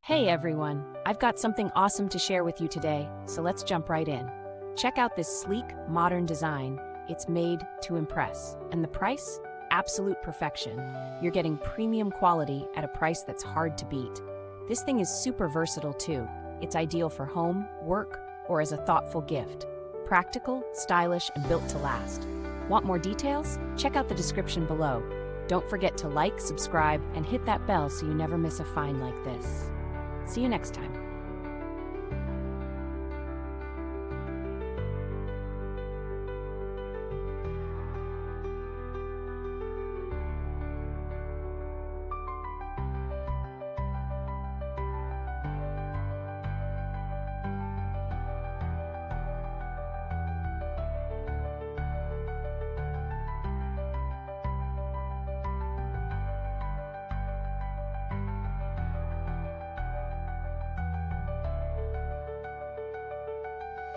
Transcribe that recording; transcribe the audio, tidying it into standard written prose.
Hey everyone, I've got something awesome to share with you today, so let's jump right in. Check out this sleek, modern design. It's made to impress. And the price? Absolute perfection. You're getting premium quality at a price that's hard to beat. This thing is super versatile too. It's ideal for home, work, or as a thoughtful gift. Practical, stylish, and built to last. Want more details? Check out the description below. Don't forget to like, subscribe, and hit that bell so you never miss a find like this. See you next time.